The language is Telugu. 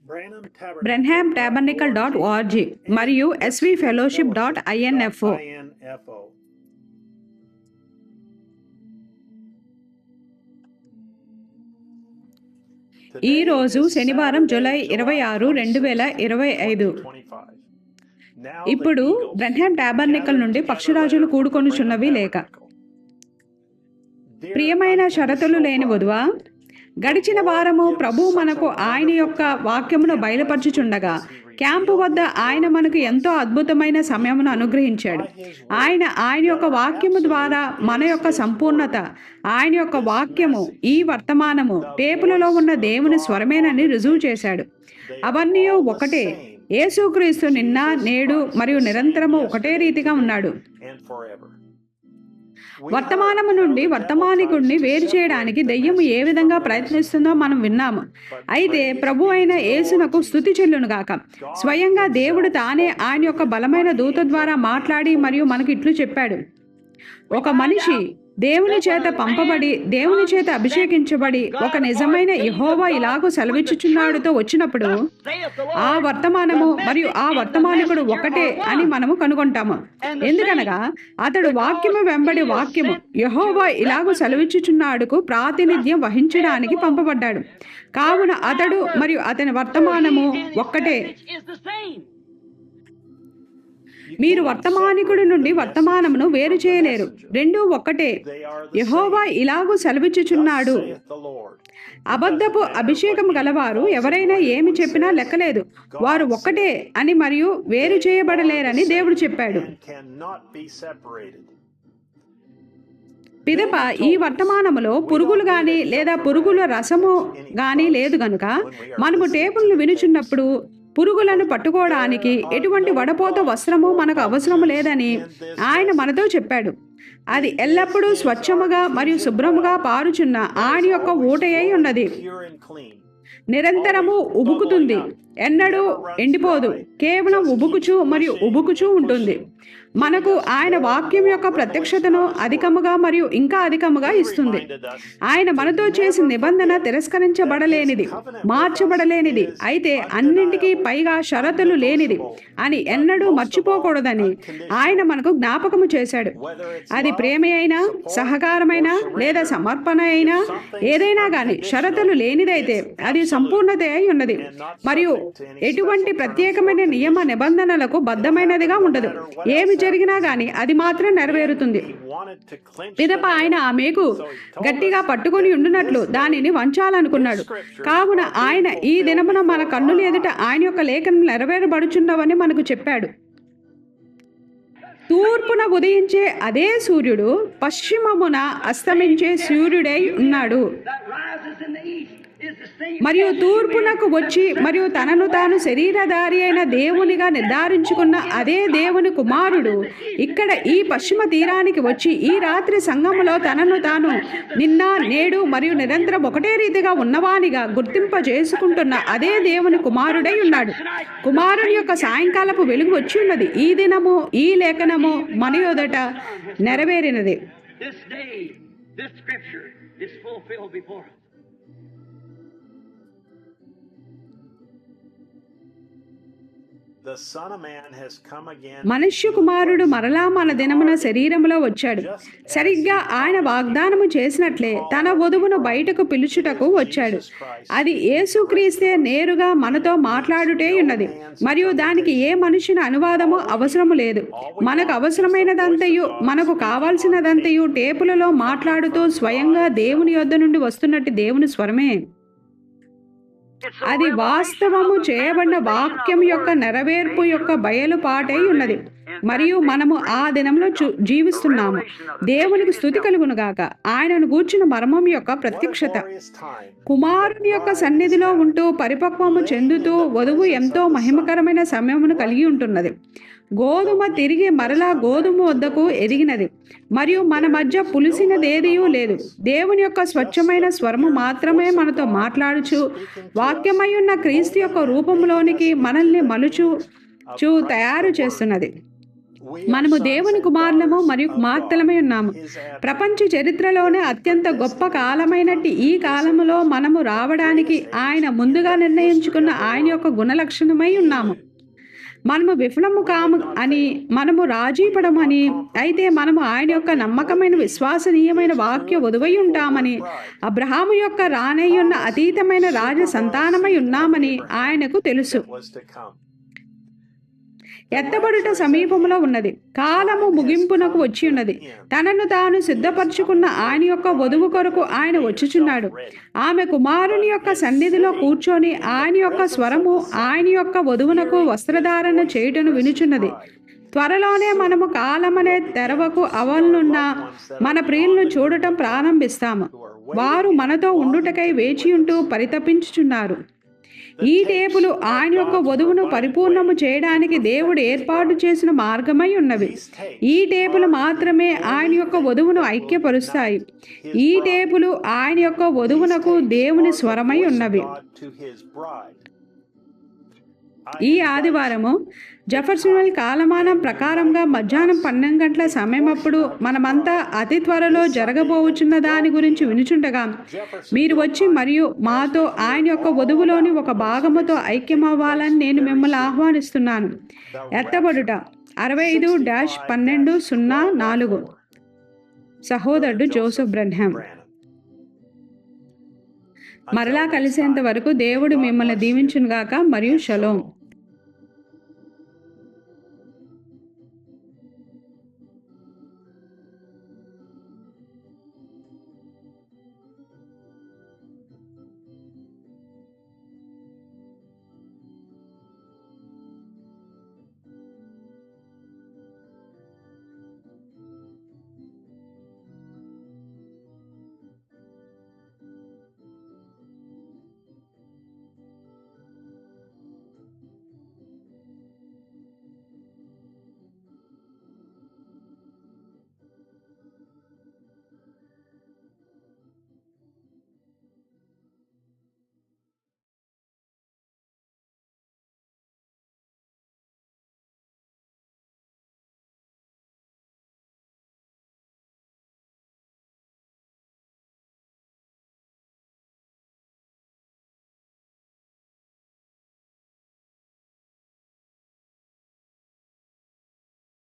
brenhamtabernacle.org మరియు svfellowship.info. ఈ రోజు శనివారం జూలై 26, 2025. ఇప్పుడు బ్రెన్హామ్ టాబర్నికల్ నుండి పక్షిరాజులు కూడుకొనుచున్నవి లేక. ప్రియమైన షరతులు లేని వధువా, గడిచిన వారము ప్రభువు మనకు ఆయన యొక్క వాక్యమును బయలుపరచుచుండగా క్యాంపు వద్ద ఆయన మనకు ఎంతో అద్భుతమైన సమయమును అనుగ్రహించాడు. ఆయన యొక్క వాక్యము ద్వారా మన యొక్క సంపూర్ణత, ఆయన యొక్క వాక్యము, ఈ వర్తమానము టేపులలో ఉన్న దేవుని స్వరమేనని రుజువు చేశాడు. అవన్నీ ఒకటే. యేసుక్రీస్తు నిన్న, నేడు మరియు నిరంతరము ఒకటే రీతిగా ఉన్నాడు. వర్తమానము నుండి వర్తమానికుడిని వేరు చేయడానికి దెయ్యము ఏ విధంగా ప్రయత్నిస్తుందో మనం విన్నాము. అయితే ప్రభు అయిన యేసునకు స్తుతి చెల్లును గాక. స్వయంగా దేవుడు తానే ఆయన యొక్క బలమైన దూత ద్వారా మాట్లాడి మరియు మనకు ఇట్లు చెప్పాడు. ఒక మనిషి దేవుని చేత పంపబడి, దేవుని చేత అభిషేకించబడి, ఒక నిజమైన యెహోవా ఇలాగూ సెలవిచ్చుచున్నాడుతో వచ్చినప్పుడు ఆ వర్తమానము మరియు ఆ వర్తమానికుడు ఒకటే అని మనము కనుగొంటాము. ఎందుకనగా అతడు వాక్యము వెంబడి వాక్యము, యెహోవా ఇలాగూ సెలవిచ్చుచున్నాడుకు ప్రాతినిధ్యం వహించడానికి పంపబడ్డాడు. కావున అతడు మరియు అతని వర్తమానము ఒక్కటే. మీరు వర్తమానికుడి నుండి వర్తమానమును వేరు చేయలేరు. రెండూ ఒక్కటే. యెహోవా ఇలాగూ సెలవిచ్చుచున్నాడు. అబద్ధపు అభిషేకం గలవారు ఎవరైనా ఏమి చెప్పినా లెక్కలేదు. వారు ఒక్కటే అని మరియు వేరు చేయబడలేరని దేవుడు చెప్పాడు. పిదప ఈ వర్తమానములో పురుగులు గాని లేదా పురుగుల రసము గాని లేదు గనుక మనము టేపులను వినుచున్నప్పుడు పురుగులను పట్టుకోవడానికి ఎటువంటి వడపోత వస్త్రము మనకు అవసరము లేదని ఆయన మనతో చెప్పాడు. అది ఎల్లప్పుడూ స్వచ్ఛముగా మరియు శుభ్రముగా పారుచున్న ఆయన యొక్క ఊటయై ఉన్నది. నిరంతరము ఉబుకుతుంది, ఎన్నడూ ఎండిపోదు, కేవలం ఉబుకుచూ మరియు ఉబుకుచూ ఉంటుంది. మనకు ఆయన వాక్యం యొక్క ప్రత్యక్షతను అధికముగా మరియు ఇంకా అధికముగా ఇస్తుంది. ఆయన మనతో చేసిన నిబంధన తిరస్కరించబడలేనిది, మార్చబడలేనిది, అయితే అన్నింటికీ పైగా షరతులు లేనిది అని ఎన్నడూ మర్చిపోకూడదని ఆయన మనకు జ్ఞాపకము చేశాడు. అది ప్రేమ అయినా, సహకారమైనా లేదా సమర్పణ అయినా ఏదైనా కానీ షరతులు లేనిదైతే అది సంపూర్ణత అయి ఉన్నది మరియు ఎటువంటి ప్రత్యేకమైన నియమ నిబంధనలకు బద్ధమైనదిగా ఉండదు. ఏమి జరిగినా గాని అది మాత్రం నెరవేరుతుంది. పిదప ఆయన ఆమెకు గట్టిగా పట్టుకొని ఉండునట్లు దానిని వంచాలనుకున్నాడు. కావున ఆయన ఈ దినమున మన కన్నుల ఎదుట ఆయన యొక్క లేఖను నెరవేరబడుచున్నవని మనకు చెప్పాడు. తూర్పున ఉదయించే అదే సూర్యుడు పశ్చిమమున అస్తమించే సూర్యుడై ఉన్నాడు. మరియు తూర్పునకు వచ్చి మరియు తనను తాను శరీరధారి అయిన దేవునిగా నిర్ధారించుకున్న అదే దేవుని కుమారుడు ఇక్కడ ఈ పశ్చిమ తీరానికి వచ్చి ఈ రాత్రి సంఘములో తనను తాను నిన్న, నేడు మరియు నిరంతరం ఒకటే రీతిగా ఉన్నవానిగా గుర్తింపజేసుకుంటున్న అదే దేవుని కుమారుడై ఉన్నాడు. కుమారుని యొక్క సాయంకాలపు వెలుగు వచ్చి ఉన్నది. ఈ దినము ఈ లేఖనము మన యొదట నెరవేరినది. మనుష్య కుమారుడు మరలా మన దినమున శరీరములో వచ్చాడు. సరిగ్గా ఆయన వాగ్దానము చేసినట్లే తన వధువును బయటకు పిలుచుటకు వచ్చాడు. అది యేసుక్రీస్తే నేరుగా మనతో మాట్లాడుటే ఉన్నది మరియు దానికి ఏ మనుషుని అనువాదము అవసరము లేదు. మనకు అవసరమైనదంతయు, మనకు కావాల్సినదంతయు టేపులలో మాట్లాడుతూ స్వయంగా దేవుని యొద్ద నుండి వస్తున్నట్టు దేవుని స్వరమే. అది వాస్తవము చేయబడిన వాక్యం యొక్క నెరవేర్పు యొక్క బయలుపాటై ఉన్నది మరియు మనము ఆ దినంలో జీవిస్తున్నాము. దేవునికి స్తుతి కలుగును గాక. ఆయనను గూర్చిన మర్మం యొక్క ప్రత్యక్షత. కుమారుని యొక్క సన్నిధిలో ఉంటూ పరిపక్వము చెందుతూ వధువు ఎంతో మహిమకరమైన సమయమును కలిగి ఉంటున్నది. గోధుమ తిరిగి మరలా గోధుమ వద్దకు ఎదిగినది మరియు మన మధ్య పులిసినదేదియూ లేదు. దేవుని యొక్క స్వచ్ఛమైన స్వరము మాత్రమే మనతో మాట్లాడుచు వాక్యమై ఉన్న క్రీస్తు యొక్క రూపంలోనికి మనల్ని మలుచు తయారు చేస్తున్నది. మనము దేవుని కుమారులము మరియు కుమార్తెలమై ఉన్నాము. ప్రపంచ చరిత్రలోనే అత్యంత గొప్ప కాలమైనట్టి ఈ కాలములో మనము రావడానికి ఆయన ముందుగా నిర్ణయించుకున్న ఆయన యొక్క గుణలక్షణమై ఉన్నాము. మనము విఫలము కాము అని, మనము రాజీపడమని, అయితే మనము ఆయన యొక్క నమ్మకమైన విశ్వసనీయమైన వాక్య వధువై ఉంటామని, అబ్రహాము యొక్క రానయ్యున్న అతీతమైన రాజ సంతానమై ఉన్నామని ఆయనకు తెలుసు. ఎత్తబడుట సమీపంలో ఉన్నది, కాలము ముగింపునకు వచ్చి ఉన్నది. తనను తాను సిద్ధపరచుకున్న ఆయన యొక్క వధువు కొరకు ఆయన వచ్చుచున్నాడు. ఆమె కుమారుని యొక్క సన్నిధిలో కూర్చొని ఆయన యొక్క స్వరము ఆయన యొక్క వధువునకు వస్త్రధారణ చేయుటను వినుచున్నది. త్వరలోనే మనము కాలమనే తెరవకు అవనున్న మన ప్రియులను చూడటం ప్రారంభిస్తాము. వారు మనతో ఉండుటకై వేచి ఉంటూ పరితపించుచున్నారు. ఈ టేపులు ఆయన యొక్క వధువును పరిపూర్ణము చేయడానికి దేవుడు ఏర్పాటు చేసిన మార్గమై ఉన్నవి. ఈ టేపులు మాత్రమే ఆయన యొక్క వధువును ఐక్యపరుస్తాయి. ఈ టేపులు ఆయన యొక్క వధువునకు దేవుని స్వరమై ఉన్నవి. ఈ ఆదివారము జెఫర్సన్విల్ కాలమానం ప్రకారంగా మధ్యాహ్నం 12 గంటల సమయమప్పుడు మనమంతా అతి త్వరలో జరగబోచున్న దాని గురించి వినుచుండగా మీరు వచ్చి మరియు మాతో ఆయన యొక్క వధువులోని ఒక భాగముతో ఐక్యమవ్వాలని నేను మిమ్మల్ని ఆహ్వానిస్తున్నాను. ఎత్తబడుట 65-12-04 సహోదరుడు జోసెఫ్ బ్రెన్హామ్. మరలా కలిసేంత వరకు దేవుడు మిమ్మల్ని దీవించునుగాక మరియు షలోం.